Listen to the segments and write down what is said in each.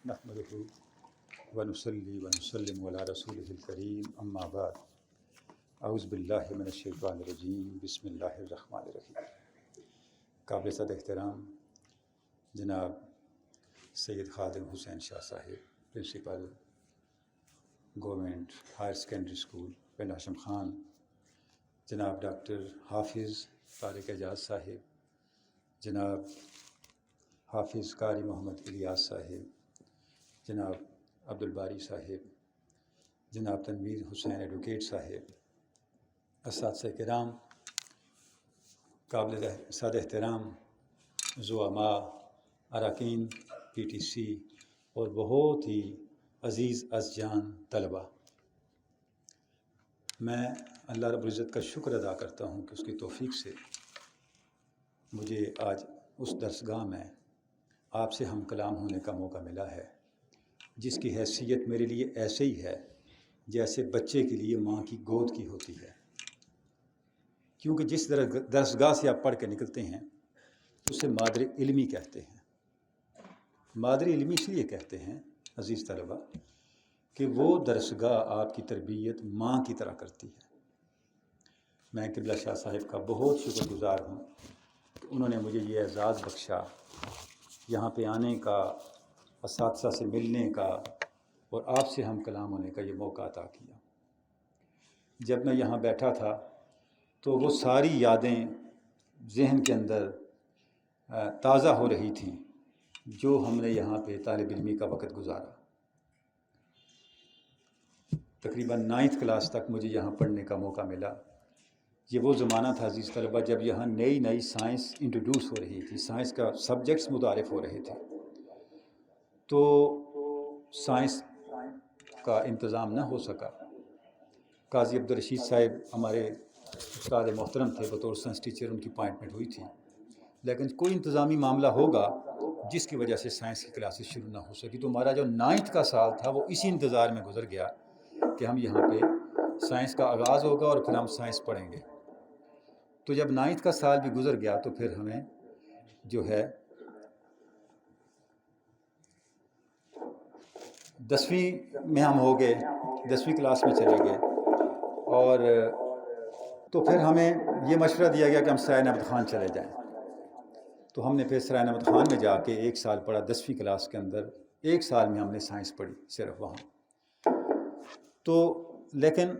نحمده ونصلي ونسلم على رسوله الكريم اما بعد اعوذ باللہ من الشیطان الرجیم بسم اللہ الرحمن الرحیم۔ قابل صد احترام جناب سید خادم Hussain Shah Sahib, principal government higher secondary school Pind Hashim Khan, جناب ڈاکٹر حافظ طارق اعجاز صاحب، جناب حافظ قاری محمد الیاس صاحب، جناب عبدالباری صاحب، جناب تنویر حسین ایڈوکیٹ صاحب، اساتذہ کرام، قابل صد احترام زعماء، اراکین پی ٹی سی اور بہت ہی عزیز از جان طلباء، میں اللہ رب العزت کا شکر ادا کرتا ہوں کہ اس کی توفیق سے مجھے آج اس درسگاہ میں آپ سے ہم کلام ہونے کا موقع ملا ہے، جس کی حیثیت میرے لیے ایسے ہی ہے جیسے بچے کے لیے ماں کی گود کی ہوتی ہے، کیونکہ جس درسگاہ سے آپ پڑھ کے نکلتے ہیں اسے مادر علمی کہتے ہیں۔ مادر علمی اس لیے کہتے ہیں عزیز طلباء کہ وہ درسگاہ آپ کی تربیت ماں کی طرح کرتی ہے۔ میں قبلہ شاہ صاحب کا بہت شکر گزار ہوں کہ انہوں نے مجھے یہ اعزاز بخشا، یہاں پہ آنے کا، اساتذہ سے ملنے کا اور آپ سے ہم کلام ہونے کا یہ موقع عطا کیا۔ جب میں یہاں بیٹھا تھا تو وہ ساری یادیں ذہن کے اندر تازہ ہو رہی تھیں جو ہم نے یہاں پہ طالب علمی کا وقت گزارا۔ تقریباً 9th کلاس تک مجھے یہاں پڑھنے کا موقع ملا۔ یہ وہ زمانہ تھا عزیز طلبہ جب یہاں نئی سائنس انٹروڈیوس ہو رہی تھی، سائنس کا سبجیکٹس متعارف ہو رہے تھے، تو سائنس کا انتظام نہ ہو سکا۔ قاضی عبدالرشید صاحب ہمارے استاد محترم تھے، بطور سائنس ٹیچر ان کی اپائنٹمنٹ ہوئی تھی، لیکن کوئی انتظامی معاملہ ہوگا جس کی وجہ سے سائنس کی کلاسز شروع نہ ہو سکی، تو ہمارا جو 9th کا سال تھا وہ اسی انتظار میں گزر گیا کہ ہم یہاں پہ سائنس کا آغاز ہوگا اور پھر ہم سائنس پڑھیں گے۔ تو جب 9th کا سال بھی گزر گیا تو پھر ہمیں جو ہے 10ویں میں ہم ہو گئے، 10ویں کلاس میں چلے گئے، اور تو پھر ہمیں یہ مشورہ دیا گیا کہ ہم سرائے نعمت خان چلے جائیں۔ تو ہم نے پھر سرائے نعمت خان میں جا کے 1 سال پڑھا، 10ویں کلاس کے اندر 1 سال میں ہم نے سائنس پڑھی صرف وہاں۔ تو لیکن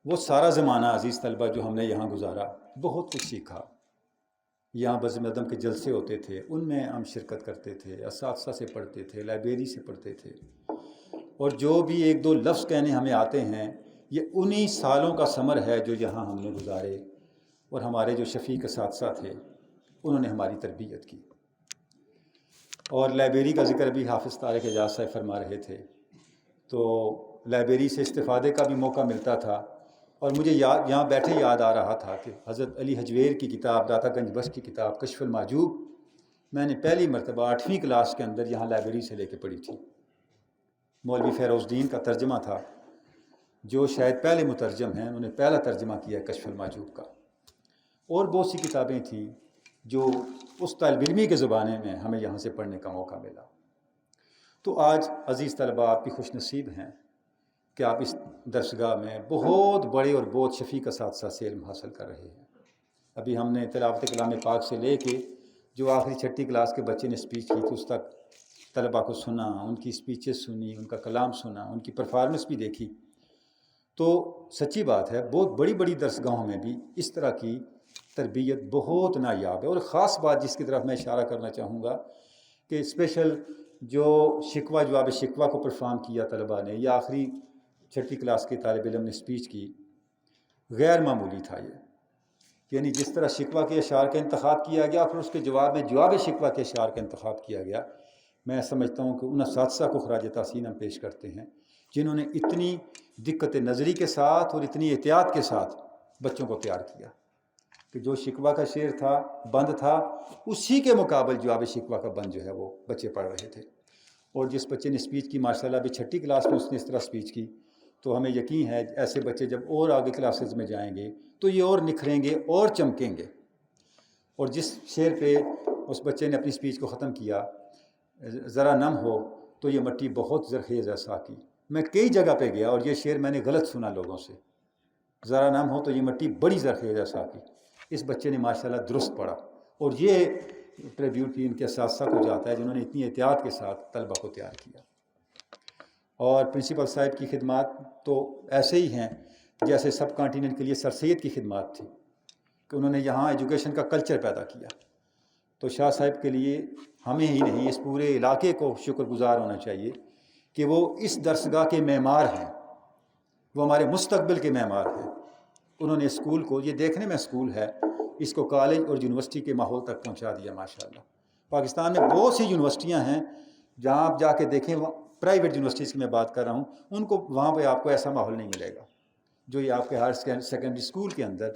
وہ سارا زمانہ عزیز طلبہ جو ہم نے یہاں گزارا، بہت کچھ سیکھا۔ یہاں بزم ادب کے جلسے ہوتے تھے، ان میں ہم شرکت کرتے تھے، اساتذہ سے پڑھتے تھے، لائبریری سے پڑھتے تھے، اور جو بھی 1-2 لفظ کہنے ہمیں آتے ہیں یہ انہی سالوں کا ثمر ہے جو یہاں ہم نے گزارے، اور ہمارے جو شفیق اساتذہ تھے انہوں نے ہماری تربیت کی۔ اور لائبریری کا ذکر بھی حافظ طارق اعجاز صاحب فرما رہے تھے، تو لائبریری سے استفادے کا بھی موقع ملتا تھا، اور مجھے یہاں بیٹھے یاد آ رہا تھا کہ حضرت علی حجویر کی کتاب، داتا گنج بخش کی کتاب کشف المحجوب میں نے پہلی مرتبہ 8ویں کلاس کے اندر یہاں لائبریری سے لے کے پڑھی تھی۔ مولوی فیروز الدین کا ترجمہ تھا، جو شاید پہلے مترجم ہیں، انہوں نے پہلا ترجمہ کیا ہے کشف المحجوب کا، اور بہت سی کتابیں تھیں جو اس طالب علمی کے زمانے میں ہمیں یہاں سے پڑھنے کا موقع ملا۔ تو آج عزیز طلباء آپ بھی خوش نصیب ہیں کہ آپ اس درسگاہ میں بہت بڑے اور بہت شفیق اساتذہ سے علم حاصل کر رہے ہیں۔ ابھی ہم نے تلاوت کلام پاک سے لے کے جو آخری 6ٹھی کلاس کے بچے نے اسپیچ کی تھی اس تک طلباء کو سنا، ان کی اسپیچز سنی، ان کا کلام سنا، ان کی پرفارمنس بھی دیکھی۔ تو سچی بات ہے بہت بڑی بڑی درسگاہوں میں بھی اس طرح کی تربیت بہت نایاب ہے۔ اور خاص بات جس کی طرف میں اشارہ کرنا چاہوں گا کہ اسپیشل جو شکوہ جواب شکوہ کو پرفارم کیا طلباء نے، یا آخری 6ٹھی کلاس کے طالب علم نے اسپیچ کی، غیر معمولی تھا یہ۔ یعنی جس طرح شکوہ کے اشعار کا انتخاب کیا گیا، پھر اس کے جواب میں جواب شکوہ کے اشعار کا انتخاب کیا گیا، میں سمجھتا ہوں کہ ان اساتذہ کو خراج تحسین ہم پیش کرتے ہیں جنہوں نے اتنی دقت نظری کے ساتھ اور اتنی احتیاط کے ساتھ بچوں کو تیار کیا کہ جو شکوہ کا شعر تھا، بند تھا، اسی کے مقابل جواب شکوہ کا بند جو ہے وہ بچے پڑھ رہے تھے۔ اور جس بچے نے اسپیچ کی، ماشاءاللہ ابھی 6ٹھی کلاس میں اس نے اس طرح اسپیچ کی، تو ہمیں یقین ہے ایسے بچے جب اور آگے کلاسز میں جائیں گے تو یہ اور نکھریں گے اور چمکیں گے۔ اور جس شعر پہ اس بچے نے اپنی اسپیچ کو ختم کیا، ذرا نم ہو تو یہ مٹی بہت زرخیز ہے ساقی. میں کئی جگہ پہ گیا اور یہ شعر میں نے غلط سنا لوگوں سے. ذرا نام ہو تو یہ مٹی بڑی زرخیز ہے ساقی. اس بچے نے ماشاءاللہ درست پڑھا. اور یہ ٹریبیوٹ بھی ان کے اساتذہ کو جاتا ہے جنہوں نے اتنی احتیاط کے ساتھ طلبہ کو تیار کیا. اور پرنسپل صاحب کی خدمات تو ایسے ہی ہیں جیسے سب کانٹیننٹ کے لیے سر سید کی خدمات تھی کہ انہوں نے یہاں ایجوکیشن کا کلچر پیدا کیا. تو شاہ صاحب کے لیے ہمیں ہی نہیں اس پورے علاقے کو شکر گزار ہونا چاہیے کہ وہ اس درسگاہ کے معمار ہیں، وہ ہمارے مستقبل کے معمار ہیں. انہوں نے اسکول کو، یہ دیکھنے میں اسکول ہے، اس کو کالج اور یونیورسٹی کے ماحول تک پہنچا دیا ماشاءاللہ. پاکستان میں بہت سی یونیورسٹیاں ہیں جہاں آپ جا کے دیکھیں، پرائیویٹ یونیورسٹیز کی میں بات کر رہا ہوں، ان کو وہاں پہ آپ کو ایسا ماحول نہیں ملے گا جو یہ آپ کے ہائر سیکنڈری اسکول کے اندر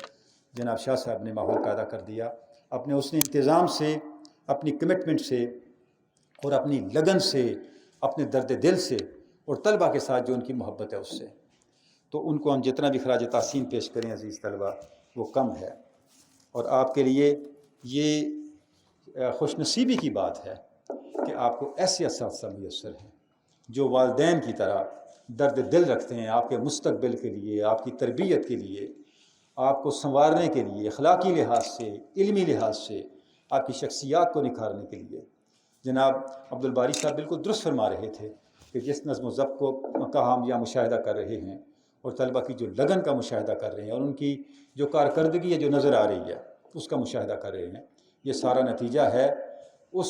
جناب شاہ صاحب نے ماحول پیدا کر دیا. اپنے اس نے انتظام سے، اپنی کمٹمنٹ سے اور اپنی لگن سے، اپنے درد دل سے اور طلبہ کے ساتھ جو ان کی محبت ہے اس سے. تو ان کو ہم جتنا بھی خراج تحسین پیش کریں عزیز طلبہ وہ کم ہے. اور آپ کے لیے یہ خوش نصیبی کی بات ہے کہ آپ کو ایسے اساتذہ میسر ہیں جو والدین کی طرح درد دل رکھتے ہیں آپ کے مستقبل کے لیے، آپ کی تربیت کے لیے، آپ کو سنوارنے کے لیے، اخلاقی لحاظ سے، علمی لحاظ سے، آپ کی شخصیات کو نکھارنے کے لیے. جناب عبدالباری صاحب بالکل درست فرما رہے تھے کہ جس نظم و ضبط کا ہم یہاں مشاہدہ کر رہے ہیں اور طلبہ کی جو لگن کا مشاہدہ کر رہے ہیں اور ان کی جو کارکردگی ہے جو نظر آ رہی ہے اس کا مشاہدہ کر رہے ہیں، یہ سارا نتیجہ ہے اس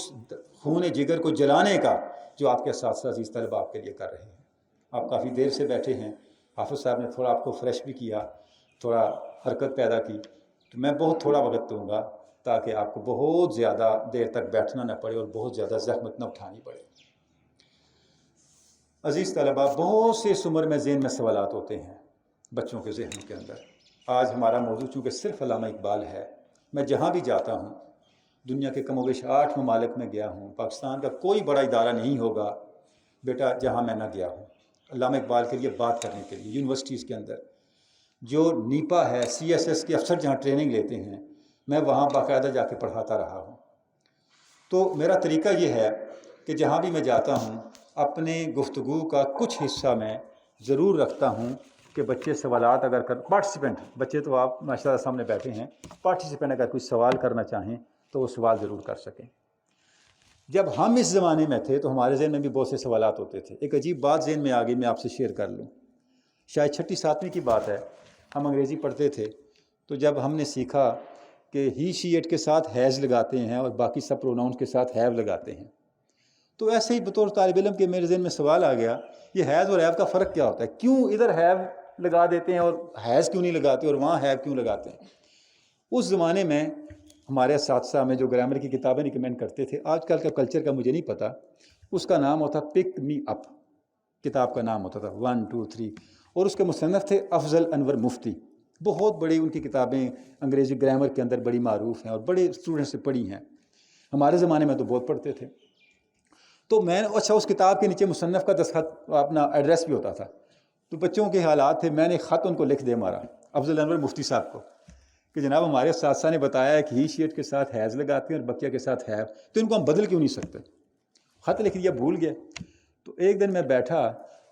خون جگر کو جلانے کا جو آپ کے اساتذہ عزیز طلبہ آپ کے لیے کر رہے ہیں. آپ کافی دیر سے بیٹھے ہیں، حافظ صاحب نے تھوڑا آپ کو فریش بھی کیا، تھوڑا حرکت پیدا کی. تو میں بہت تھوڑا وقت دوں گا تاکہ آپ کو بہت زیادہ دیر تک بیٹھنا نہ پڑے اور بہت زیادہ زحمت نہ اٹھانی پڑے. عزیز طلبہ، بہت سے اس عمر میں ذہن میں سوالات ہوتے ہیں بچوں کے ذہنوں کے اندر. آج ہمارا موضوع چونکہ صرف علامہ اقبال ہے، میں جہاں بھی جاتا ہوں، دنیا کے کم و بیش 8 ممالک میں گیا ہوں، پاکستان کا کوئی بڑا ادارہ نہیں ہوگا بیٹا جہاں میں نہ گیا ہوں علامہ اقبال کے لیے بات کرنے کے لیے. یونیورسٹیز کے اندر جو نیپا ہے، CSS کے افسر جہاں ٹریننگ لیتے ہیں، میں وہاں باقاعدہ جا کے پڑھاتا رہا ہوں. تو میرا طریقہ یہ ہے کہ جہاں بھی میں جاتا ہوں اپنے گفتگو کا کچھ حصہ میں ضرور رکھتا ہوں کہ بچے سوالات اگر پارٹیسپینٹ، بچے تو آپ ماشاءاللہ سامنے بیٹھے ہیں، پارٹیسپینٹ اگر کوئی سوال کرنا چاہیں تو وہ سوال ضرور کر سکیں. جب ہم اس زمانے میں تھے تو ہمارے ذہن میں بھی بہت سے سوالات ہوتے تھے. ایک عجیب بات ذہن میں آ گئی، میں آپ سے شیئر کر لوں. شاید 6 7ویں کی بات ہے، ہم انگریزی پڑھتے تھے تو جب ہم نے سیکھا کہ ہی شی اٹ کے ساتھ ہیز لگاتے ہیں اور باقی سب پروناؤنس کے ساتھ ہیو لگاتے ہیں، تو ایسے ہی بطور طالب علم کے میرے ذہن میں سوال آ گیا، یہ ہیز اور ہیو کا فرق کیا ہوتا ہے؟ کیوں ادھر ہیو لگا دیتے ہیں اور ہیز کیوں نہیں لگاتے اور وہاں ہیو کیوں لگاتے ہیں؟ اس زمانے میں ہمارے اساتذہ میں جو گرامر کی کتابیں ریکمینڈ کرتے تھے، آج کل کا کلچر کا مجھے نہیں پتہ، اس کا نام ہوتا پک می اپ، کتاب کا نام ہوتا تھا 1 2 3، اور اس کے مصنف تھے افضل انور مفتی. بہت بڑی ان کی کتابیں انگریزی گرامر کے اندر بڑی معروف ہیں اور بڑے اسٹوڈنٹ سے پڑھی ہیں. ہمارے زمانے میں تو بہت پڑھتے تھے. تو میں اچھا اس کتاب کے نیچے مصنف کا دستخط اپنا ایڈریس بھی ہوتا تھا. تو بچوں کے حالات تھے، میں نے خط ان کو لکھ دے مارا افضل انور مفتی صاحب کو کہ جناب ہمارے اساتذہ نے بتایا ہے کہ ہی شیٹ کے ساتھ ہیز لگاتے ہیں اور بقیہ کے ساتھ ہیو، تو ان کو ہم بدل کیوں نہیں سکتے؟ خط لکھ دیا، بھول گئے. تو ایک دن میں بیٹھا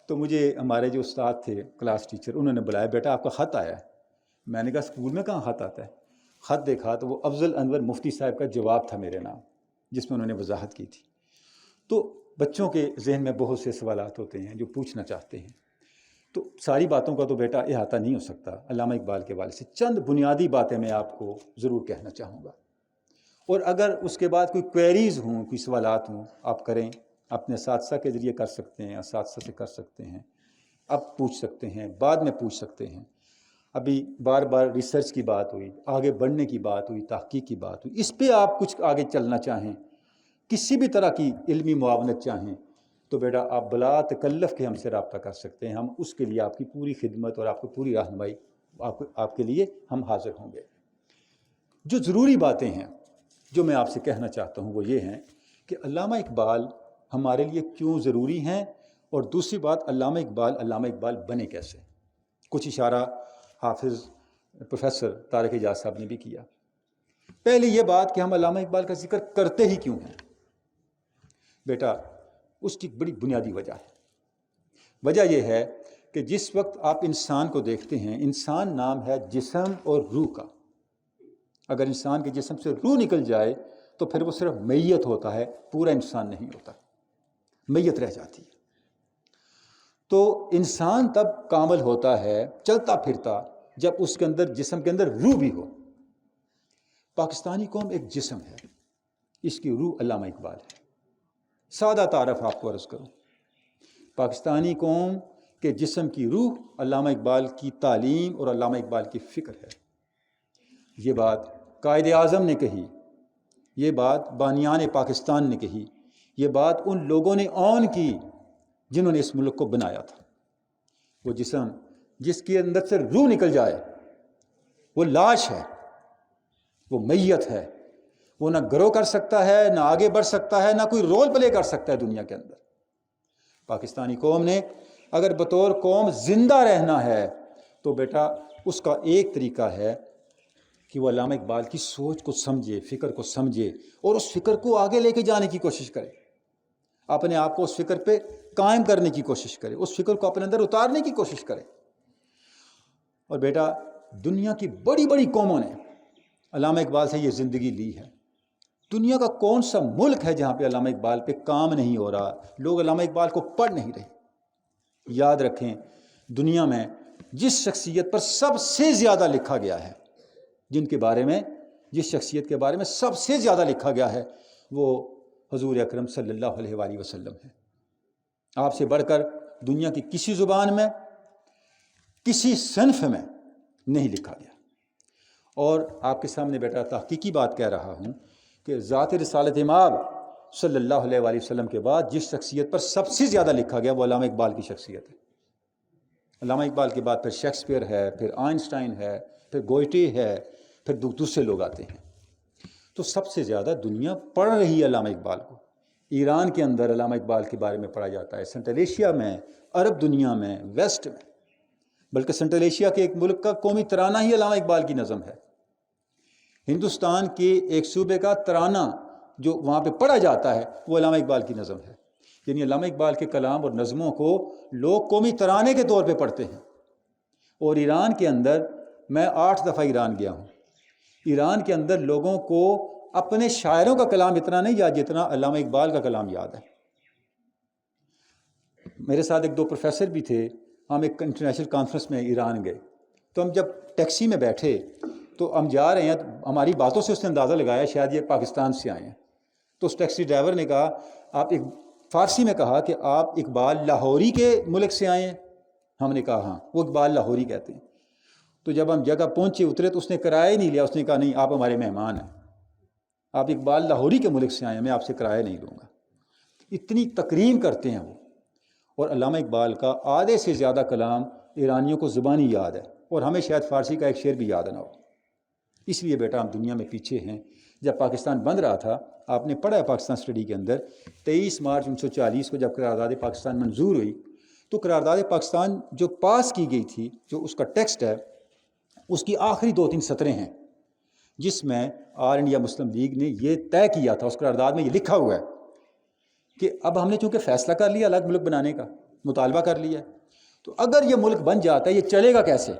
تو مجھے ہمارے جو استاد تھے کلاس ٹیچر، انہوں نے بلایا، بیٹا آپ کا خط آیا ہے. میں نے کہا اسکول میں کہاں خط آتا ہے؟ خط دیکھا تو وہ افضل انور مفتی صاحب کا جواب تھا میرے نام، جس میں انہوں نے وضاحت کی تھی. تو بچوں کے ذہن میں بہت سے سوالات ہوتے ہیں جو پوچھنا چاہتے ہیں. تو ساری باتوں کا تو بیٹا احاطہ نہیں ہو سکتا. علامہ اقبال کے والے سے چند بنیادی باتیں میں آپ کو ضرور کہنا چاہوں گا، اور اگر اس کے بعد کوئی کوئریز ہوں، کوئی سوالات ہوں، آپ کریں، اپنے اساتذہ کے ذریعے کر سکتے ہیں، اساتذہ سے کر سکتے ہیں، اب پوچھ سکتے ہیں، بعد میں پوچھ سکتے ہیں. ابھی بار بار ریسرچ کی بات ہوئی، آگے بڑھنے کی بات ہوئی، تحقیق کی بات ہوئی. اس پہ آپ کچھ آگے چلنا چاہیں، کسی بھی طرح کی علمی معاونت چاہیں، تو بیٹا آپ بلا تکلف کے ہم سے رابطہ کر سکتے ہیں. ہم اس کے لیے آپ کی پوری خدمت اور آپ کو پوری رہنمائی آپ کے لیے ہم حاضر ہوں گے. جو ضروری باتیں ہیں جو میں آپ سے کہنا چاہتا ہوں وہ یہ ہیں کہ علامہ اقبال ہمارے لیے کیوں ضروری ہیں، اور دوسری بات علامہ اقبال بنے کیسے. کچھ اشارہ حافظ پروفیسر طارق اعجاز صاحب نے بھی کیا. پہلے یہ بات کہ ہم علامہ اقبال کا ذکر کرتے ہی کیوں ہیں. بیٹا اس کی بڑی بنیادی وجہ ہے. وجہ یہ ہے کہ جس وقت آپ انسان کو دیکھتے ہیں، انسان نام ہے جسم اور روح کا. اگر انسان کے جسم سے روح نکل جائے تو پھر وہ صرف میت ہوتا ہے، پورا انسان نہیں ہوتا، میت رہ جاتی ہے. تو انسان تب کامل ہوتا ہے، چلتا پھرتا، جب اس کے اندر، جسم کے اندر روح بھی ہو. پاکستانی قوم ایک جسم ہے، اس کی روح علامہ اقبال ہے. سادہ تعارف آپ کو عرض کروں، پاکستانی قوم کے جسم کی روح علامہ اقبال کی تعلیم اور علامہ اقبال کی فکر ہے. یہ بات قائد اعظم نے کہی، یہ بات بانیان پاکستان نے کہی، یہ بات ان لوگوں نے اون کی جنہوں نے اس ملک کو بنایا تھا. وہ جسم جس کے اندر سے روح نکل جائے وہ لاش ہے، وہ میت ہے، وہ نہ گرو کر سکتا ہے، نہ آگے بڑھ سکتا ہے، نہ کوئی رول پلے کر سکتا ہے دنیا کے اندر. پاکستانی قوم نے اگر بطور قوم زندہ رہنا ہے تو بیٹا اس کا ایک طریقہ ہے کہ وہ علامہ اقبال کی سوچ کو سمجھے، فکر کو سمجھے، اور اس فکر کو آگے لے کے جانے کی کوشش کرے، اپنے آپ کو اس فکر پہ قائم کرنے کی کوشش کرے، اس فکر کو اپنے اندر اتارنے کی کوشش کرے. اور بیٹا دنیا کی بڑی بڑی قوموں نے علامہ اقبال سے یہ زندگی لی ہے. دنیا کا کون سا ملک ہے جہاں پہ علامہ اقبال پہ کام نہیں ہو رہا، لوگ علامہ اقبال کو پڑھ نہیں رہے. یاد رکھیں، دنیا میں جس شخصیت پر سب سے زیادہ لکھا گیا ہے، جن کے بارے میں، جس شخصیت کے بارے میں سب سے زیادہ لکھا گیا ہے، وہ حضور اکرم صلی اللہ علیہ وآلہ وسلم ہے. آپ سے بڑھ کر دنیا کی کسی زبان میں، کسی صنف میں نہیں لکھا گیا. اور آپ کے سامنے بیٹا تحقیقی بات کہہ رہا ہوں کہ ذات رسالت مآب صلی اللہ علیہ وآلہ وسلم کے بعد جس شخصیت پر سب سے زیادہ لکھا گیا وہ علامہ اقبال کی شخصیت ہے. علامہ اقبال کے بعد پھر شیکسپیئر ہے، پھر آئنسٹائن ہے، پھر گوئٹے ہے، پھر دوسرے لوگ آتے ہیں. تو سب سے زیادہ دنیا پڑھ رہی ہے علامہ اقبال کو. ایران کے اندر علامہ اقبال کے بارے میں پڑھا جاتا ہے، سنٹرل ایشیا میں، عرب دنیا میں، ویسٹ میں، بلکہ سنٹرل ایشیا کے ایک ملک کا قومی ترانہ ہی علامہ اقبال کی نظم ہے. ہندوستان کے ایک صوبے کا ترانہ جو وہاں پہ پڑھا جاتا ہے وہ علامہ اقبال کی نظم ہے. یعنی علامہ اقبال کے کلام اور نظموں کو لوگ قومی ترانے کے طور پہ پڑھتے ہیں. اور ایران کے اندر، میں 8 دفعہ ایران گیا ہوں، ایران کے اندر لوگوں کو اپنے شاعروں کا کلام اتنا نہیں یاد جتنا علامہ اقبال کا کلام یاد ہے. میرے ساتھ 1-2 پروفیسر بھی تھے، ہم ایک انٹرنیشنل کانفرنس میں ایران گئے. تو ہم جب ٹیکسی میں بیٹھے تو ہم جا رہے ہیں، ہماری باتوں سے اس نے اندازہ لگایا شاید یہ پاکستان سے آئے ہیں. تو اس ٹیکسی ڈرائیور نے کہا، آپ ایک فارسی میں کہا کہ آپ اقبال لاہوری کے ملک سے آئے ہیں. ہم نے کہا ہاں. وہ اقبال لاہوری کہتے ہیں. تو جب ہم جگہ پہنچے اترے تو اس نے کرایہ نہیں لیا. اس نے کہا نہیں، آپ ہمارے مہمان ہیں، آپ اقبال لاہوری کے ملک سے آئے ہیں، میں آپ سے کرایہ نہیں لوں گا. اتنی تکریم کرتے ہیں وہ. اور علامہ اقبال کا آدھے سے زیادہ کلام ایرانیوں کو زبانی یاد ہے، اور ہمیں شاید فارسی کا ایک شعر بھی یاد نہ ہو. اس لیے بیٹا ہم دنیا میں پیچھے ہیں. جب پاکستان بن رہا تھا، آپ نے پڑھا ہے پاکستان اسٹڈی کے اندر، 23 مارچ 1940 کو جب قرارداد پاکستان منظور ہوئی تو قرارداد پاکستان جو پاس کی گئی تھی، جو اس کا ٹیکسٹ ہے، اس کی آخری 2-3 سطریں ہیں جس میں آل انڈیا مسلم لیگ نے یہ طے کیا تھا، اس قرارداد میں یہ لکھا ہوا ہے کہ اب ہم نے چونکہ فیصلہ کر لیا الگ ملک بنانے کا، مطالبہ کر لیا ہے، تو اگر یہ ملک بن جاتا ہے یہ چلے گا کیسے؟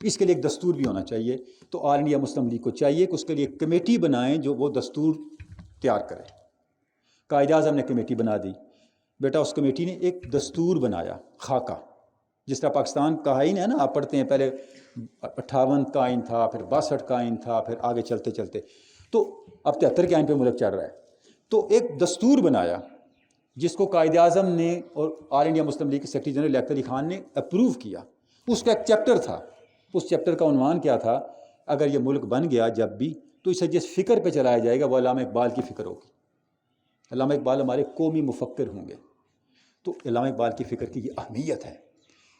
اس کے لیے ایک دستور بھی ہونا چاہیے. تو آل انڈیا مسلم لیگ کو چاہیے کہ اس کے لیے ایک کمیٹی بنائیں جو وہ دستور تیار کرے. قائد اعظم نے کمیٹی بنا دی. بیٹا اس کمیٹی نے ایک دستور بنایا، خاکہ، جس طرح پاکستان کا آئین ہے نا، آپ پڑھتے ہیں پہلے 58 کا آئین تھا، پھر 62 کا آئین تھا، پھر آگے چلتے چلتے تو اب 73 کے آئین پہ ملک چل رہا ہے. تو ایک دستور بنایا جس کو قائد اعظم نے اور آل انڈیا مسلم لیگ کے سیکرٹری جنرل لیاقت علی خان نے اپروو کیا. اس کا ایک چیپٹر تھا، اس چیپٹر کا عنوان کیا تھا؟ اگر یہ ملک بن گیا جب بھی تو اسے جس فکر پہ چلایا جائے گا وہ علامہ اقبال کی فکر ہوگی. علامہ اقبال ہمارے قومی مفکر ہوں گے. تو علامہ اقبال کی فکر کی یہ اہمیت ہے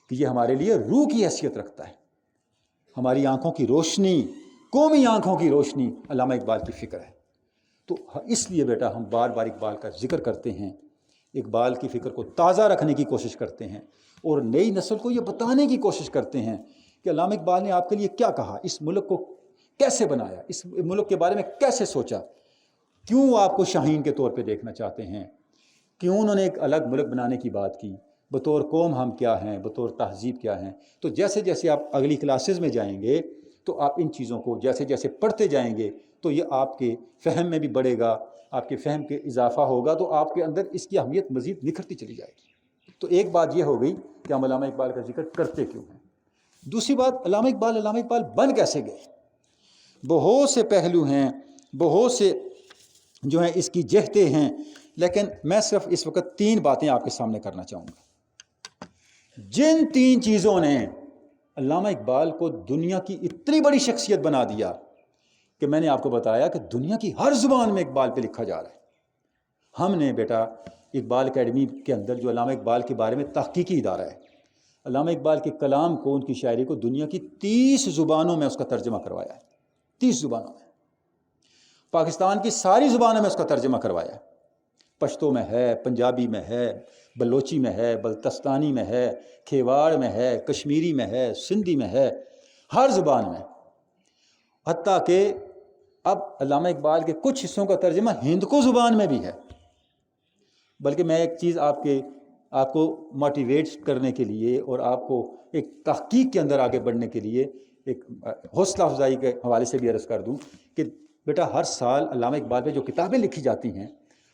کہ یہ ہمارے لیے روح کی حیثیت رکھتا ہے. ہماری آنکھوں کی روشنی، قومی آنکھوں کی روشنی علامہ اقبال کی فکر ہے. تو اس لیے بیٹا ہم بار بار اقبال کا ذکر کرتے ہیں، اقبال کی فکر کو تازہ رکھنے کی کوشش کرتے ہیں، اور نئی نسل کو یہ بتانے کی کوشش کرتے ہیں کہ علامہ اقبال نے آپ کے لیے کیا کہا، اس ملک کو کیسے بنایا، اس ملک کے بارے میں کیسے سوچا، کیوں آپ کو شاہین کے طور پہ دیکھنا چاہتے ہیں، کیوں انہوں نے ایک الگ ملک بنانے کی بات کی، بطور قوم ہم کیا ہیں، بطور تہذیب کیا ہیں. تو جیسے جیسے آپ اگلی کلاسز میں جائیں گے تو آپ ان چیزوں کو جیسے جیسے پڑھتے جائیں گے تو یہ آپ کے فہم میں بھی بڑھے گا، آپ کے فہم کے اضافہ ہوگا، تو آپ کے اندر اس کی اہمیت مزید نکھرتی چلی جائے گی. تو ایک بات یہ ہو گئی کہ ہم علامہ اقبال کا ذکر کرتے کیوں ہیں. دوسری بات، علامہ اقبال بن کیسے گئے. بہت سے پہلو ہیں، بہت سے جو ہیں اس کی جہتیں ہیں، لیکن میں صرف اس وقت 3 باتیں آپ کے سامنے کرنا چاہوں گا. جن 3 چیزوں نے علامہ اقبال کو دنیا کی اتنی بڑی شخصیت بنا دیا کہ میں نے آپ کو بتایا کہ دنیا کی ہر زبان میں اقبال پہ لکھا جا رہا ہے. ہم نے بیٹا اقبال اکیڈمی کے اندر جو علامہ اقبال کے بارے میں تحقیقی ادارہ ہے، علامہ اقبال کے کلام کو، ان کی شاعری کو دنیا کی 30 زبانوں میں اس کا ترجمہ کروایا ہے. 30 زبانوں میں، پاکستان کی ساری زبانوں میں اس کا ترجمہ کروایا ہے. پشتو میں ہے، پنجابی میں ہے، بلوچی میں ہے، بلتستانی میں ہے، کھیواڑ میں ہے، کشمیری میں ہے، سندھی میں ہے، ہر زبان میں. حتیٰ کہ اب علامہ اقبال کے کچھ حصوں کا ترجمہ ہندکو زبان میں بھی ہے. بلکہ میں ایک چیز آپ کو موٹیویٹ کرنے کے لیے اور آپ کو ایک تحقیق کے اندر آگے بڑھنے کے لیے ایک حوصلہ افزائی کے حوالے سے بھی عرض کر دوں کہ بیٹا ہر سال علامہ اقبال پہ جو کتابیں لکھی جاتی ہیں،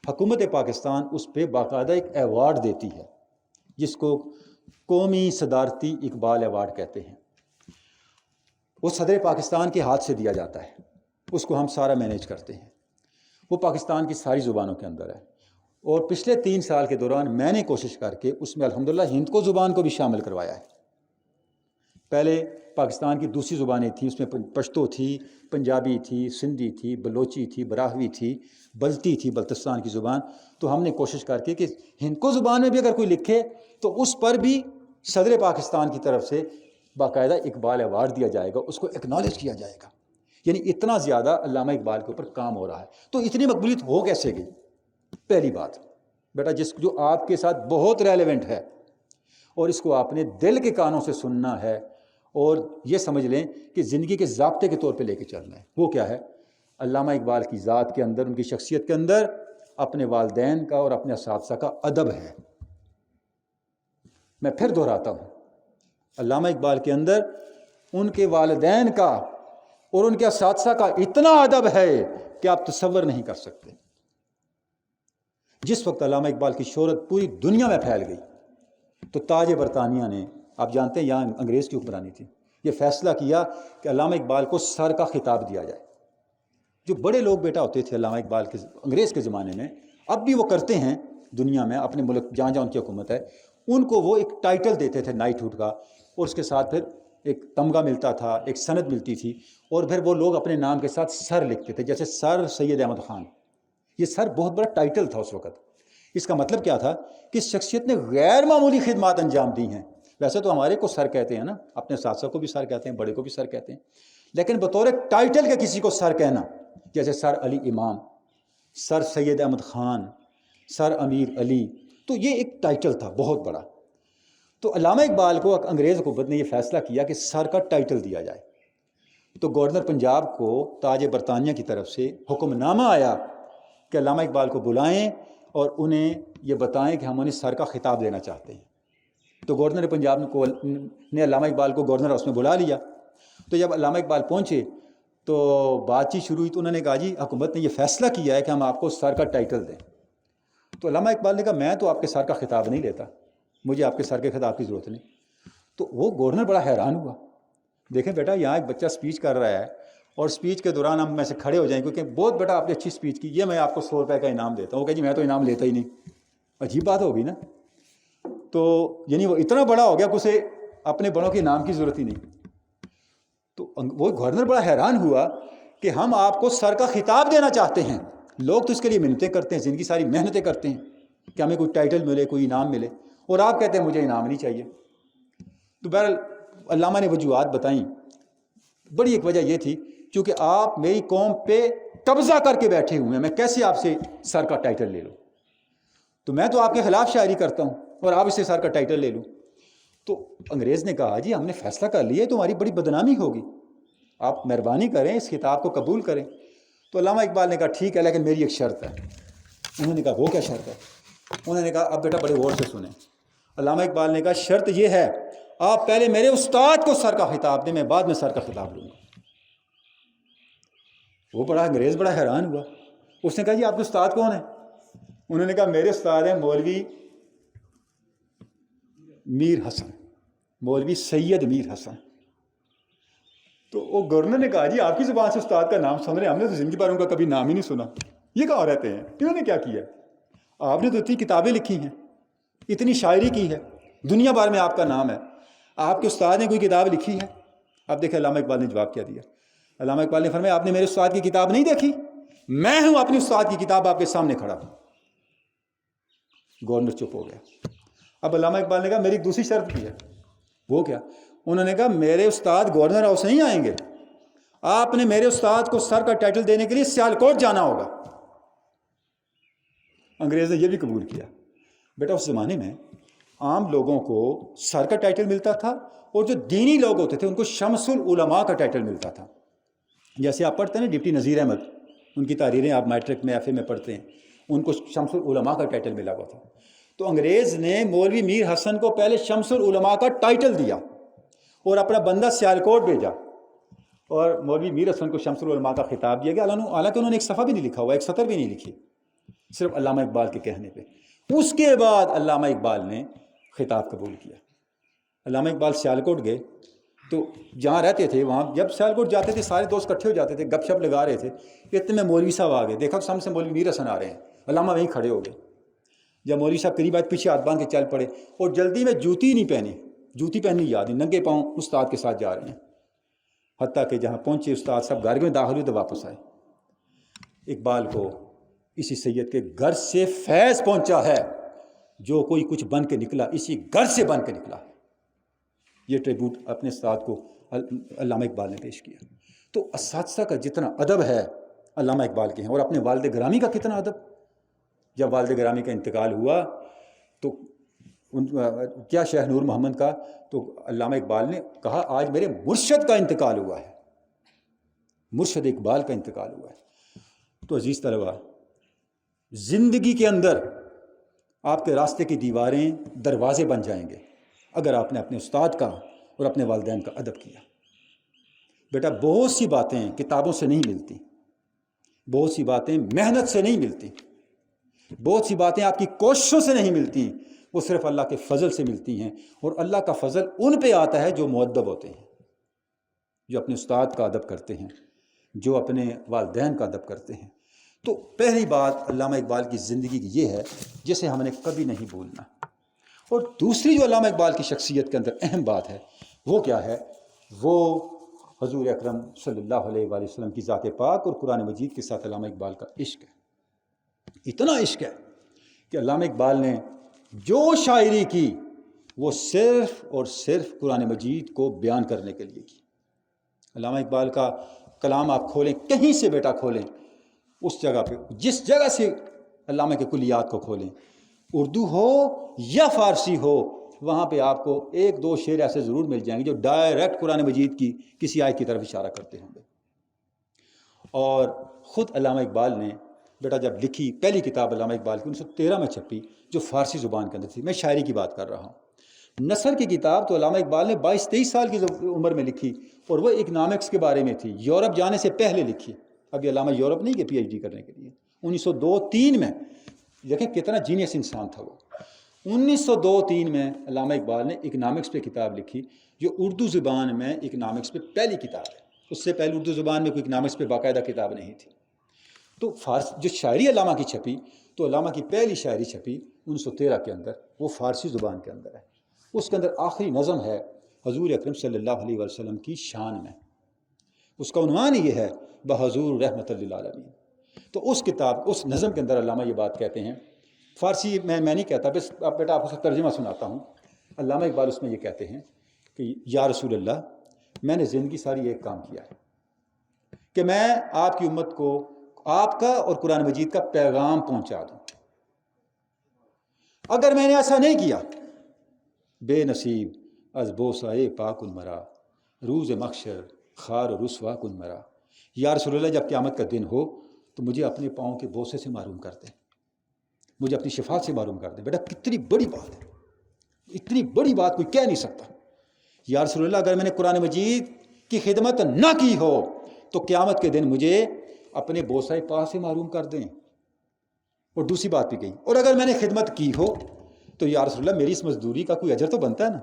حکومت پاکستان اس پہ باقاعدہ ایک ایوارڈ دیتی ہے جس کو قومی صدارتی اقبال ایوارڈ کہتے ہیں. وہ صدر پاکستان کے ہاتھ سے دیا جاتا ہے، اس کو ہم سارا مینیج کرتے ہیں. وہ پاکستان کی ساری زبانوں کے اندر ہے. اور پچھلے 3 سال کے دوران میں نے کوشش کر کے اس میں الحمدللہ ہند کو زبان کو بھی شامل کروایا ہے. پہلے پاکستان کی دوسری زبانیں تھیں، اس میں پشتو تھی، پنجابی تھی، سندھی تھی، بلوچی تھی، براہوی تھی، بلتی تھی، بلتستان کی زبان. تو ہم نے کوشش کر کے کہ ہند کو زبان میں بھی اگر کوئی لکھے تو اس پر بھی صدر پاکستان کی طرف سے باقاعدہ اقبال ایوارڈ دیا جائے گا، اس کو ایکنالج کیا جائے گا. یعنی اتنا زیادہ علامہ اقبال کے اوپر کام ہو رہا ہے. تو اتنی مقبولیت ہو کیسے گئی؟ پہلی بات بیٹا جو آپ کے ساتھ بہت ریلیونٹ ہے اور اس کو آپ نے دل کے کانوں سے سننا ہے اور یہ سمجھ لیں کہ زندگی کے ضابطے کے طور پہ لے کے چلنا ہے. وہ کیا ہے؟ علامہ اقبال کی ذات کے اندر، ان کی شخصیت کے اندر اپنے والدین کا اور اپنے اساتذہ کا ادب ہے. میں پھر دہراتا ہوں، علامہ اقبال کے اندر ان کے والدین کا اور ان کے اساتذہ کا اتنا ادب ہے کہ آپ تصور نہیں کر سکتے. جس وقت علامہ اقبال کی شہرت پوری دنیا میں پھیل گئی تو تاج برطانیہ نے، آپ جانتے ہیں یہاں انگریز کی حکمرانی تھی، یہ فیصلہ کیا کہ علامہ اقبال کو سر کا خطاب دیا جائے. جو بڑے لوگ بیٹا ہوتے تھے علامہ اقبال کے انگریز کے زمانے میں، اب بھی وہ کرتے ہیں دنیا میں، اپنے ملک جہاں جہاں ان کی حکومت ہے، ان کو وہ ایک ٹائٹل دیتے تھے نائٹ ہوڈ کا، اور اس کے ساتھ پھر ایک تمغہ ملتا تھا، ایک سند ملتی تھی، اور پھر وہ لوگ اپنے نام کے ساتھ سر لکھتے تھے، جیسے سر سید احمد خان. یہ سر بہت بڑا ٹائٹل تھا اس وقت. اس کا مطلب کیا تھا کہ اس شخصیت نے غیر معمولی خدمات انجام دی ہیں. ویسے تو ہمارے کو سر کہتے ہیں نا، اپنے اساتذہ کو بھی سر کہتے ہیں، بڑے کو بھی سر کہتے ہیں، لیکن بطور ٹائٹل کے کسی کو سر کہنا، جیسے سر علی امام، سر سید احمد خان، سر امیر علی، تو یہ ایک ٹائٹل تھا بہت بڑا. تو علامہ اقبال کو انگریز حکومت نے یہ فیصلہ کیا کہ سر کا ٹائٹل دیا جائے. تو گورنر پنجاب کو تاج برطانیہ کی طرف سے حکم نامہ آیا کہ علامہ اقبال کو بلائیں اور انہیں یہ بتائیں کہ ہم انہیں سر کا خطاب دینا چاہتے ہیں. تو گورنر پنجاب نے علامہ اقبال کو گورنر ہاؤس میں بلا لیا. تو جب علامہ اقبال پہنچے تو بات چیت شروع ہوئی، تو انہوں نے کہا جی حکومت نے یہ فیصلہ کیا ہے کہ ہم آپ کو سر کا ٹائٹل دیں. تو علامہ اقبال نے کہا میں تو آپ کے سر کا خطاب نہیں لیتا، مجھے آپ کے سر کے خطاب کی ضرورت نہیں. تو وہ گورنر بڑا حیران ہوا. دیکھیں بیٹا یہاں ایک بچہ سپیچ کر رہا ہے اور سپیچ کے دوران ہم میں سے کھڑے ہو جائیں کیونکہ بہت بیٹا آپ نے اچھی سپیچ کی، یہ میں آپ کو 100 روپے کا انعام دیتا ہوں. وہ کہ جی میں تو انعام لیتا ہی نہیں. عجیب بات ہوگی نا. تو یعنی وہ اتنا بڑا ہو گیا کہ اسے اپنے بڑوں کے انعام کی ضرورت ہی نہیں. تو وہ گورنر بڑا حیران ہوا کہ ہم آپ کو سر کا خطاب دینا چاہتے ہیں. لوگ تو اس کے لیے محنتیں کرتے ہیں، زندگی ساری محنتیں کرتے ہیں کہ ہمیں کوئی ٹائٹل ملے، کوئی انعام ملے، اور آپ کہتے ہیں مجھے انعام نہیں چاہیے. تو بہرحال علامہ نے وجوہات بتائیں. بڑی ایک وجہ یہ تھی چونکہ آپ میری قوم پہ قبضہ کر کے بیٹھے ہوئے ہیں، میں کیسے آپ سے سر کا ٹائٹل لے لوں؟ تو میں تو آپ کے خلاف شاعری کرتا ہوں اور آپ اس سے سر کا ٹائٹل لے لوں. تو انگریز نے کہا جی ہم نے فیصلہ کر لیا ہے، تمہاری بڑی بدنامی ہوگی، آپ مہربانی کریں اس خطاب کو قبول کریں. تو علامہ اقبال نے کہا ٹھیک ہے لیکن میری ایک شرط ہے. انہوں نے کہا وہ کیا شرط ہے؟ انہوں نے کہا اب بیٹا بڑے غور سے سنیں. علامہ اقبال نے کہا شرط یہ ہے آپ پہلے میرے استاد کو سر کا خطاب دیں، میں بعد میں سر کا خطاب لوں گا. وہ بڑا انگریز بڑا حیران ہوا. اس نے کہا جی آپ کے استاد کون ہیں؟ انہوں نے کہا میرے استاد ہیں مولوی میر حسن، مولوی سید میر حسن. تو وہ گورنر نے کہا جی آپ کی زبان سے استاد کا نام سن رہے ہیں، ہم نے تو زندگی بھر ان کا کبھی نام ہی نہیں سنا، یہ کہاں رہتے ہیں، انہوں نے کیا کیا؟ آپ نے تو اتنی کتابیں لکھی ہیں، اتنی شاعری کی ہے، دنیا بھر میں آپ کا نام ہے، آپ کے استاد نے کوئی کتاب لکھی ہے؟ اب دیکھیں علامہ اقبال نے جواب کیا دیا. علامہ اقبال نے فرمایا آپ نے میرے استاد کی کتاب نہیں دیکھی، میں ہوں اپنی استاد کی کتاب آپ کے سامنے کھڑا ہوں. گورنر چپ ہو گیا. اب علامہ اقبال نے کہا میری دوسری شرط بھی ہے. وہ کیا؟ انہوں نے کہا میرے استاد گورنر ہاؤس نہیں آئیں گے، آپ نے میرے استاد کو سر کا ٹائٹل دینے کے لیے سیالکوٹ جانا ہوگا. انگریز نے یہ بھی قبول کیا. بیٹا اس زمانے میں عام لوگوں کو سر کا ٹائٹل ملتا تھا اور جو دینی لوگ ہوتے تھے ان کو شمس العلماء کا ٹائٹل ملتا تھا. جیسے آپ پڑھتے ہیں نا ڈپٹی نذیر احمد، ان کی تحریریں آپ میٹرک میں ایف اے میں پڑھتے ہیں، ان کو شمس العلماء کا ٹائٹل ملا ہوا تھا. تو انگریز نے مولوی میر حسن کو پہلے شمس العلماء کا ٹائٹل دیا اور اپنا بندہ سیالکوٹ بھیجا، اور مولوی میر حسن کو شمس العلماء کا خطاب دیا گیا. حالانکہ انہوں نے ایک صفحہ بھی نہیں لکھا ہوا، ایک سطر بھی نہیں لکھی، صرف علامہ اقبال کے کہنے پہ. اس کے بعد علامہ اقبال نے خطاب قبول کیا. علامہ اقبال سیالکوٹ گئے تو جہاں رہتے تھے وہاں جب سیالکوٹ جاتے تھے سارے دوست اکٹھے ہو جاتے تھے، گپ شپ لگا رہے تھے. اتنے میں مولوی صاحب آ گئے، دیکھا سامنے سے مولوی میر حسن آ رہے ہیں، علامہ وہیں کھڑے ہو گئے. جب مولوی صاحب قریب آئے پیچھے ہاتھ باندھ کے چل پڑے اور جلدی میں جوتی نہیں پہنی، جوتی پہننی یاد نہیں، ننگے پاؤں استاد کے ساتھ جا رہے ہیں. حتیٰ کہ جہاں پہنچے استاد صاحب گھر میں داخل ہوئے تو واپس آئے. اقبال کو اسی سید کے گھر سے فیض پہنچا ہے، جو کوئی کچھ بن کے نکلا اسی گھر سے بن کے نکلا. یہ ٹریبیوٹ اپنے استاد کو علامہ اقبال نے پیش کیا. تو اساتذہ کا جتنا ادب ہے علامہ اقبال کے ہیں، اور اپنے والد گرامی کا کتنا ادب. جب والد گرامی کا انتقال ہوا تو کیا شیخ نور محمد کا، تو علامہ اقبال نے کہا آج میرے مرشد کا انتقال ہوا ہے، مرشد اقبال کا انتقال ہوا ہے. تو عزیز طلبہ، زندگی کے اندر آپ کے راستے کی دیواریں دروازے بن جائیں گے اگر آپ نے اپنے استاد کا اور اپنے والدین کا ادب کیا. بیٹا بہت سی باتیں کتابوں سے نہیں ملتی، بہت سی باتیں محنت سے نہیں ملتی، بہت سی باتیں آپ کی کوششوں سے نہیں ملتی، وہ صرف اللہ کے فضل سے ملتی ہیں. اور اللہ کا فضل ان پہ آتا ہے جو مؤدب ہوتے ہیں، جو اپنے استاد کا ادب کرتے ہیں، جو اپنے والدین کا ادب کرتے ہیں. تو پہلی بات علامہ اقبال کی زندگی کی یہ ہے جسے ہم نے کبھی نہیں بھولنا. اور دوسری جو علامہ اقبال کی شخصیت کے اندر اہم بات ہے وہ کیا ہے؟ وہ حضور اکرم صلی اللہ علیہ وآلہ وسلم کی ذات پاک اور قرآن مجید کے ساتھ علامہ اقبال کا عشق ہے. اتنا عشق ہے کہ علامہ اقبال نے جو شاعری کی وہ صرف اور صرف قرآن مجید کو بیان کرنے کے لیے کی. علامہ اقبال کا کلام آپ کھولیں، کہیں سے بیٹا کھولیں، اس جگہ پہ جس جگہ سے علامہ کے کلیات کو کھولیں، اردو ہو یا فارسی ہو، وہاں پہ آپ کو ایک دو شعر ایسے ضرور مل جائیں گے جو ڈائریکٹ قرآن مجید کی کسی آیت کی طرف اشارہ کرتے ہوں گے. اور خود علامہ اقبال نے بیٹا جب لکھی پہلی کتاب علامہ اقبال کی 1913 میں چھپی جو فارسی زبان کے اندر تھی، میں شاعری کی بات کر رہا ہوں. نثر کی کتاب تو علامہ اقبال نے 22-23 سال کی عمر میں لکھی، اور وہ اکنامکس کے بارے میں تھی، یورپ جانے سے پہلے لکھی. ابھی علامہ یورپ نہیں گئے پی ایچ ڈی کرنے کے لیے، 1902-03 میں. دیکھیں کتنا جینیس انسان تھا وہ. 1902-03 میں علامہ اقبال نے اکنامکس پہ کتاب لکھی جو اردو زبان میں اکنامکس پہ پہلی کتاب ہے. اس سے پہلے اردو زبان میں کوئی اکنامکس پہ باقاعدہ کتاب نہیں تھی. تو جو شاعری علامہ کی چھپی، تو علامہ کی پہلی شاعری چھپی 1913 کے اندر، وہ فارسی زبان کے اندر ہے. اس کے اندر آخری نظم ہے حضور اکرم صلی اللہ علیہ وسلم کی شان میں. اس کا عنوان یہ ہے بحضور رحمت للعالمین. تو اس کتاب اس نظم کے اندر علامہ یہ بات کہتے ہیں، فارسی میں نہیں کہتا، بس بیٹا آپ کو ترجمہ سناتا ہوں. علامہ اقبال اس میں یہ کہتے ہیں کہ یا رسول اللہ، میں نے زندگی ساری ایک کام کیا ہے کہ میں آپ کی امت کو آپ کا اور قرآن مجید کا پیغام پہنچا دوں. اگر میں نے ایسا نہیں کیا، بے نصیب از بوسائے پاک المرا، روز محشر خار و رسوا کن مرا. یا رسول اللہ جب قیامت کا دن ہو تو مجھے اپنے پاؤں کے بوسے سے معروم کر دیں. مجھے اپنی شفاعت سے معلوم کر دیں۔ بیٹا کتنی بڑی بات ہے، اتنی بڑی بات کوئی کہہ نہیں سکتا۔ یا رسول اللہ اگر میں نے قرآن مجید کی خدمت نہ کی ہو تو قیامت کے دن مجھے اپنے بوسہ پاس سے معلوم کر دیں۔ اور دوسری بات بھی کہی، اور اگر میں نے خدمت کی ہو تو یا رسول اللہ میری اس مزدوری کا کوئی اجر تو بنتا ہے نا،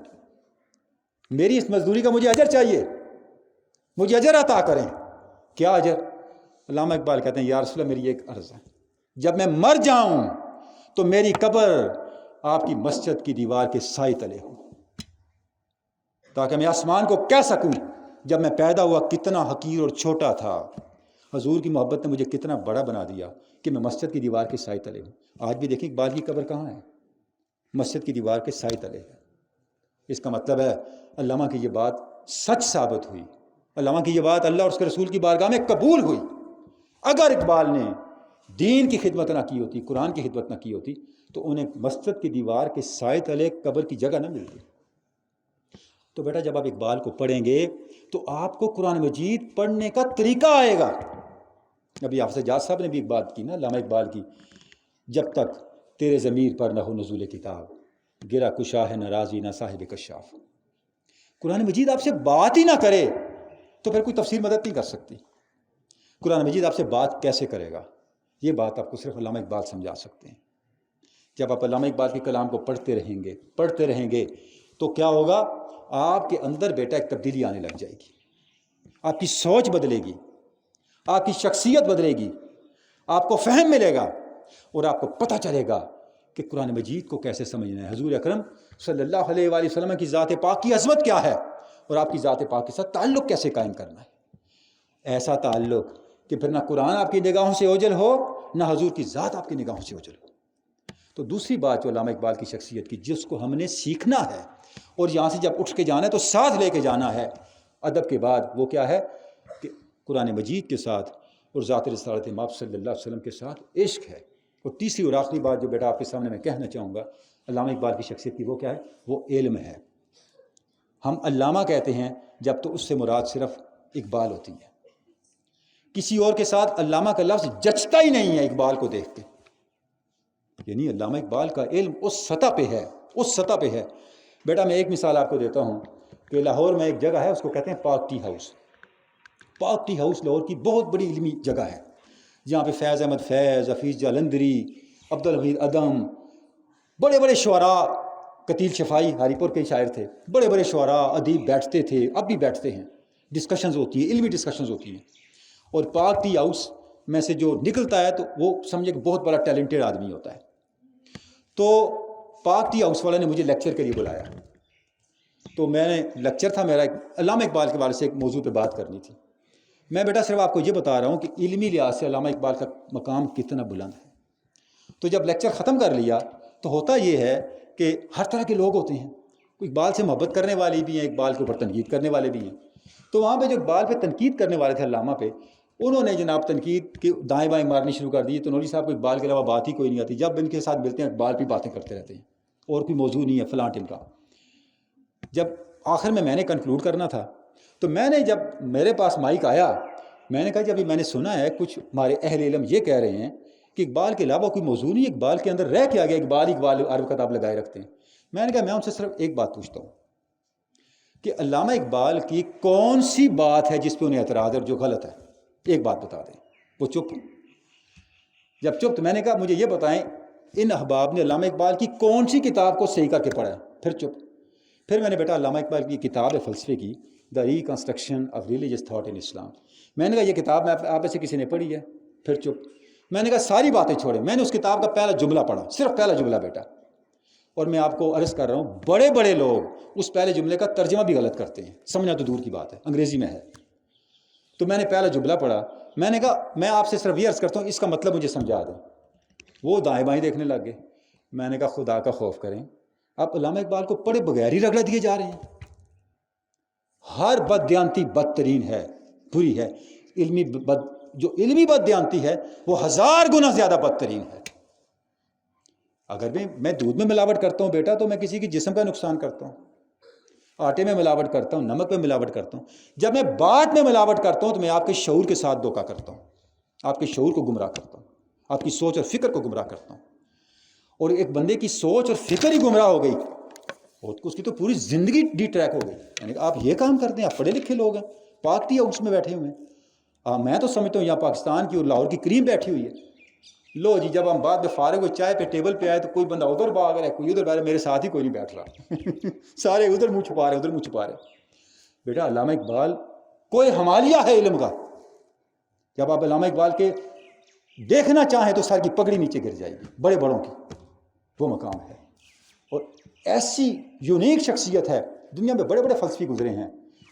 میری اس مزدوری کا مجھے اجر چاہیے، مجھے اجر عطا کریں۔ کیا اجر؟ علامہ اقبال کہتے ہیں یا رسول اللہ میری ایک عرض ہے، جب میں مر جاؤں تو میری قبر آپ کی مسجد کی دیوار کے سائے تلے ہو، تاکہ میں آسمان کو کہہ سکوں جب میں پیدا ہوا کتنا حقیر اور چھوٹا تھا، حضور کی محبت نے مجھے کتنا بڑا بنا دیا کہ میں مسجد کی دیوار کے سائے تلے ہوں۔ آج بھی دیکھیں اقبال کی قبر کہاں ہے؟ مسجد کی دیوار کے سائے تلے ہے۔ اس کا مطلب ہے علامہ کی یہ بات سچ ثابت ہوئی، علامہ کی یہ بات اللہ اور اس کے رسول کی بارگاہ میں قبول ہوئی۔ اگر اقبال نے دین کی خدمت نہ کی ہوتی، قرآن کی خدمت نہ کی ہوتی تو انہیں مسجد کی دیوار کے سائے تلے قبر کی جگہ نہ ملتی۔ تو بیٹا جب آپ اقبال کو پڑھیں گے تو آپ کو قرآن مجید پڑھنے کا طریقہ آئے گا۔ ابھی حافظ جاز صاحب نے بھی ایک بات کی نا، علامہ اقبال کی، جب تک تیرے ضمیر پر نہ ہو نزول کتاب، گرا کشا ہے نہ رازی نہ صاحب کشاف۔ قرآن مجید آپ سے بات ہی نہ کرے تو پھر کوئی تفسیر مدد نہیں کر سکتی۔ قرآن مجید آپ سے بات کیسے کرے گا؟ یہ بات آپ کو صرف علامہ اقبال سمجھا سکتے ہیں۔ جب آپ علامہ اقبال کے کلام کو پڑھتے رہیں گے تو کیا ہوگا؟ آپ کے اندر بیٹا ایک تبدیلی آنے لگ جائے گی، آپ کی سوچ بدلے گی، آپ کی شخصیت بدلے گی، آپ کو فہم ملے گا اور آپ کو پتہ چلے گا کہ قرآن مجید کو کیسے سمجھنا ہے، حضور اکرم صلی اللہ علیہ وآلہ وسلم کی ذات پاک کی عظمت کیا ہے اور آپ کی ذات پاک کے ساتھ تعلق کیسے قائم کرنا ہے۔ ایسا تعلق کہ پھر نہ قرآن آپ کی نگاہوں سے اوجھل ہو نہ حضور کی ذات آپ کی نگاہوں سے اوجھل ہو۔ تو دوسری بات جو علامہ اقبال کی شخصیت کی جس کو ہم نے سیکھنا ہے اور یہاں سے جب اٹھ کے جانا ہے تو ساتھ لے کے جانا ہے ادب کے بعد، وہ کیا ہے کہ قرآن مجید کے ساتھ اور ذات رسالت مآب صلی اللہ علیہ وسلم کے ساتھ عشق ہے۔ اور تیسری اور آخری بات جو بیٹا آپ کے سامنے میں کہنا چاہوں گا علامہ اقبال کی شخصیت کی، وہ کیا ہے؟ وہ علم ہے۔ ہم علامہ کہتے ہیں جب تو اس سے مراد صرف اقبال ہوتی ہے، کسی اور کے ساتھ علامہ کا لفظ جچتا ہی نہیں ہے اقبال کو دیکھ کے۔ یعنی علامہ اقبال کا علم اس سطح پہ ہے، اس سطح پہ ہے۔ بیٹا میں ایک مثال آپ کو دیتا ہوں کہ لاہور میں ایک جگہ ہے، اس کو کہتے ہیں پاک ٹی ہاؤس۔ پاک ٹی ہاؤس لاہور کی بہت بڑی علمی جگہ ہے، جہاں پہ فیض احمد فیض، حفیظ جالندھری، عبدالحمید ادم، بڑے بڑے شعراء، قتیل شفائی ہاری پور کے شاعر تھے، بڑے بڑے شعراء ادیب بیٹھتے تھے، اب بھی بیٹھتے ہیں، ڈسکشنز ہوتی ہیں، علمی ڈسکشنز ہوتی ہیں۔ اور پاک ٹی ہاؤس میں سے جو نکلتا ہے تو وہ سمجھے کہ بہت بڑا ٹیلنٹڈ آدمی ہوتا ہے۔ تو پاک ٹی ہاؤس والے نے مجھے لیکچر کے لیے بلایا، تو میں نے لیکچر تھا میرا علامہ اقبال کے بارے سے ایک موضوع پہ بات کرنی تھی۔ میں بیٹا صرف آپ کو یہ بتا رہا ہوں کہ علمی لحاظ سے علامہ اقبال کا مقام کتنا بلند ہے۔ تو جب لیکچر ختم کر لیا تو ہوتا یہ ہے کہ ہر طرح کے لوگ ہوتے ہیں، اقبال سے محبت کرنے والے بھی ہیں، اقبال کے اوپر تنقید کرنے والے بھی ہیں۔ تو وہاں پہ جو اقبال پہ تنقید کرنے والے تھے علامہ پہ، انہوں نے جناب تنقید کے دائیں بائیں مارنی شروع کر دی۔ تو نوری صاحب کو اقبال کے علاوہ بات ہی کوئی نہیں آتی، جب ان کے ساتھ ملتے ہیں اقبال پہ باتیں کرتے رہتے ہیں اور کوئی موضوع نہیں ہے فلاں ٹن کا۔ جب آخر میں نے کنکلوڈ کرنا تھا تو میں نے جب میرے پاس مائک آیا میں نے کہا جب میں نے سنا ہے کچھ ہمارے اہل علم یہ کہہ رہے ہیں کہ اقبال کے علاوہ کوئی موضوع نہیں، اقبال کے اندر رہ کے آ گیا، اقبال عرب کتاب لگائے رکھتے ہیں۔ میں نے کہا میں ان سے صرف ایک بات پوچھتا ہوں کہ علامہ اقبال کی کون سی بات ہے جس پہ انہیں اعتراض ہے اور جو غلط ہے؟ ایک بات بتا دیں۔ وہ چپ۔ جب چپ تو میں نے کہا مجھے یہ بتائیں ان احباب نے علامہ اقبال کی کون سی کتاب کو صحیح کر کے پڑھا ہے؟ پھر چپ۔ پھر میں نے بیٹا علامہ اقبال کی کتاب ہے فلسفے کی، the reconstruction of religious thought in Islam, میں نے کہا یہ کتاب آپ میں سے کسی نے پڑھی ہے؟ پھر چپ۔ میں نے کہا ساری باتیں چھوڑیں، میں نے اس کتاب کا پہلا جملہ پڑھا، صرف پہلا جملہ بیٹا، اور میں آپ کو عرض کر رہا ہوں بڑے بڑے لوگ اس پہلے جملے کا ترجمہ بھی غلط کرتے ہیں، سمجھنا تو دور کی بات ہے، انگریزی میں ہے۔ تو میں نے پہلا جملہ پڑھا، میں نے کہا میں آپ سے صرف یہ عرض کرتا ہوں اس کا مطلب مجھے سمجھا دیں۔ وہ دائیں بائیں دیکھنے لگ گئے۔ میں نے کہا خدا کا خوف کریں، آپ علامہ اقبال کو پڑھے بغیر ہی رگڑا دیے جا رہے ہیں۔ ہر بددیانتی بدترین ہے، بری ہے۔ جو علمی بددیانتی ہے وہ 1000 گنا زیادہ بدترین ہے۔ اگر میں دودھ میں ملاوٹ کرتا ہوں بیٹا تو میں کسی کی جسم کا نقصان کرتا ہوں، آٹے میں ملاوٹ کرتا ہوں، نمک میں ملاوٹ کرتا ہوں۔ جب میں بات میں ملاوٹ کرتا ہوں تو میں آپ کے شعور کے ساتھ دھوکہ کرتا ہوں، آپ کے شعور کو گمراہ کرتا ہوں، آپ کی سوچ اور فکر کو گمراہ کرتا ہوں۔ اور ایک بندے کی سوچ اور فکر ہی گمراہ ہو گئی اور اس کی تو پوری زندگی ڈی ٹریک ہو گئی. یعنی آپ یہ کام کرتے ہیں, آپ پڑھے لکھے لوگ ہیں, پاک ٹی ہاؤس میں بیٹھے ہوئے ہیں. میں تو سمجھتا ہوں یہاں پاکستان کی اور لاہور کی کریم بیٹھی ہوئی ہے. لو جی, جب ہم بعد میں فارغ ہوئے چائے پہ ٹیبل پہ آئے تو کوئی بندہ ادھر بھاگ رہا ہے, کوئی ادھر بھاگ رہا ہے, میرے ساتھ ہی کوئی نہیں بیٹھ رہا. سارے ادھر منہ چھپا رہے, ادھر منہ چھپا رہے. بیٹا علامہ اقبال کوئی ہمالیہ ہے علم کا. جب آپ علامہ اقبال کے دیکھنا چاہیں تو سر کی پگڑی نیچے گر جائے گی. بڑے بڑوں کی وہ مقام ہے, اور ایسی یونیک شخصیت ہے. دنیا میں بڑے بڑے فلسفی گزرے ہیں,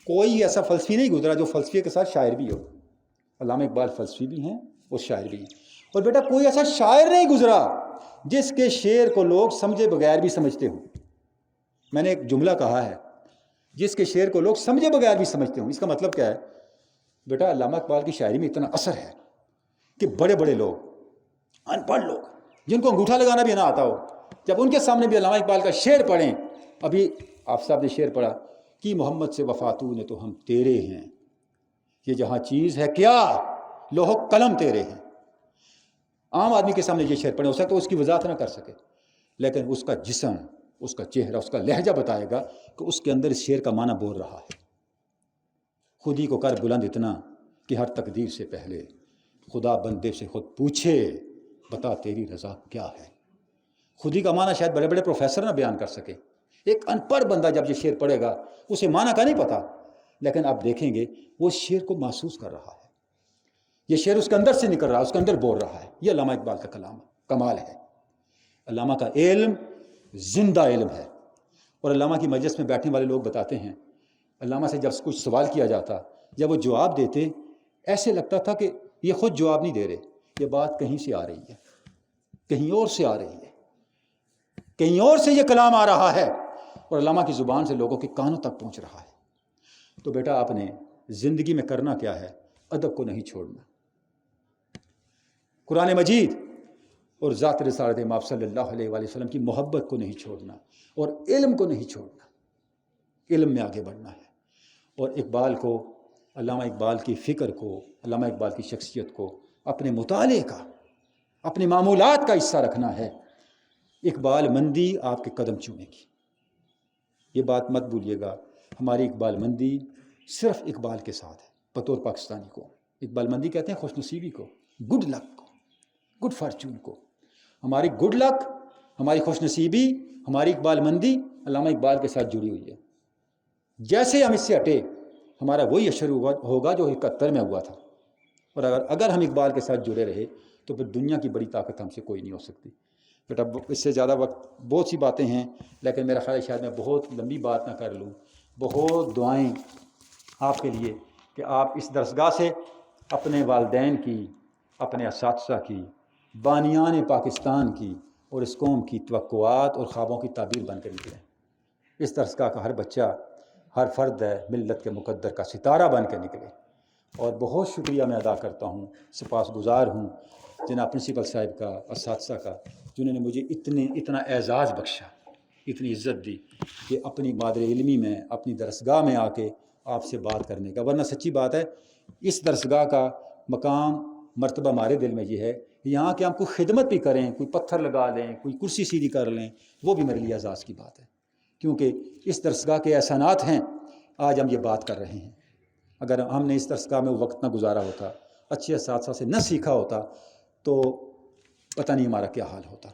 کوئی ایسا فلسفی نہیں گزرا جو فلسفے کے ساتھ شاعر بھی ہو. علامہ اقبال فلسفی بھی ہیں اور شاعر بھی ہیں. اور بیٹا کوئی ایسا شاعر نہیں گزرا جس کے شعر کو لوگ سمجھے بغیر بھی سمجھتے ہوں. میں نے ایک جملہ کہا ہے, جس کے شعر کو لوگ سمجھے بغیر بھی سمجھتے ہوں. اس کا مطلب کیا ہے؟ بیٹا علامہ اقبال کی شاعری میں اتنا اثر ہے کہ بڑے بڑے لوگ, ان پڑھ لوگ جن کو انگوٹھا لگانا بھی نہ آتا ہو, جب ان کے سامنے بھی علامہ اقبال کا شعر پڑھیں. ابھی آپ صاحب نے شعر پڑھا کہ محمد سے وفاتو نے تو ہم تیرے ہیں, یہ جہاں چیز ہے کیا لوح و قلم تیرے ہیں. عام آدمی کے سامنے یہ شعر پڑھے, ہو سکتا ہے اس کی وضاحت نہ کر سکے, لیکن اس کا جسم, اس کا چہرہ, اس کا لہجہ بتائے گا کہ اس کے اندر اس شعر کا معنی بول رہا ہے. خود ہی کو کر بلند اتنا کہ ہر تقدیر سے پہلے خدا بندے سے خود پوچھے بتا تیری رضا کیا ہے. خود ہی کا معنی شاید بڑے بڑے پروفیسر نہ بیان کر سکے. ایک ان پڑھ بندہ جب یہ شعر پڑھے گا اسے معنی کا نہیں پتا, لیکن آپ دیکھیں گے وہ شعر کو محسوس کر رہا ہے. یہ شعر اس کے اندر سے نکل رہا ہے, اس کے اندر بول رہا ہے. یہ علامہ اقبال کا کلام کمال ہے. علامہ کا علم زندہ علم ہے. اور علامہ کی مجلس میں بیٹھنے والے لوگ بتاتے ہیں, علامہ سے جب کچھ سوال کیا جاتا, جب وہ جواب دیتے ایسے لگتا تھا کہ یہ خود جواب نہیں دے رہے, یہ بات کہیں سے آ رہی ہے, کہیں اور سے آ رہی ہے, کہیں اور سے یہ کلام آ رہا ہے, اور علامہ کی زبان سے لوگوں کے کانوں تک پہنچ رہا ہے. تو بیٹا آپ نے زندگی میں کرنا کیا ہے؟ ادب کو نہیں چھوڑنا, قرآن مجید اور ذات رسالت مآب صلی اللہ علیہ وآلہ وسلم کی محبت کو نہیں چھوڑنا, اور علم کو نہیں چھوڑنا. علم میں آگے بڑھنا ہے. اور اقبال کو, علامہ اقبال کی فکر کو, علامہ اقبال کی شخصیت کو اپنے مطالعے کا, اپنے معمولات کا حصہ رکھنا ہے. اقبال مندی آپ کے قدم چومے گی. یہ بات مت بھولیے گا, ہماری اقبال مندی صرف اقبال کے ساتھ ہے. بطور پاکستانی کو اقبال مندی کہتے ہیں خوش نصیبی کو, گڈ لک کو, گڈ فارچون کو. ہماری گڈ لک, ہماری خوش نصیبی, ہماری اقبال مندی علامہ اقبال کے ساتھ جڑی ہوئی ہے. جیسے ہم اس سے ہٹے ہمارا وہی اشر ہوگا جو 71 میں ہوا تھا. اور اگر ہم اقبال کے ساتھ جڑے رہے تو پھر دنیا کی بڑی طاقت ہم سے کوئی نہیں ہو سکتی. بیٹا اس سے زیادہ وقت, بہت سی باتیں ہیں, لیکن میرا خیال ہے شاید میں بہت لمبی بات نہ کر لوں. بہت دعائیں آپ کے لیے کہ آپ اس درسگاہ سے اپنے والدین کی, اپنے اساتذہ کی, بانیان پاکستان کی اور اس قوم کی توقعات اور خوابوں کی تعبیر بن کر نکلیں. اس درسگاہ کا ہر بچہ, ہر فرد ہے ملت کے مقدر کا ستارہ بن کے نکلے. اور بہت شکریہ میں ادا کرتا ہوں, سپاس گزار ہوں جناب پرنسپل صاحب کا, اساتذہ کا, جنہوں نے مجھے اتنا اعزاز بخشا, اتنی عزت دی کہ اپنی مادر علمی میں, اپنی درسگاہ میں آ کے آپ سے بات کرنے کا. ورنہ سچی بات ہے, اس درسگاہ کا مقام مرتبہ ہمارے دل میں یہ ہے, یہاں کہ ہم کوئی خدمت بھی کریں, کوئی پتھر لگا لیں, کوئی کرسی سیدھی کر لیں, وہ بھی میرے لیے اعزاز کی بات ہے. کیونکہ اس درسگاہ کے احسانات ہیں, آج ہم یہ بات کر رہے ہیں. اگر ہم نے اس درسگاہ میں وقت نہ گزارا ہوتا, اچھے اساتذہ سے نہ سیکھا ہوتا, تو پتہ نہیں ہمارا کیا حال ہوتا.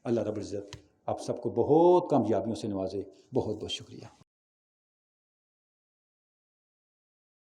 اللہ رب العزت آپ سب کو بہت کامیابیوں سے نوازے. بہت بہت شکریہ.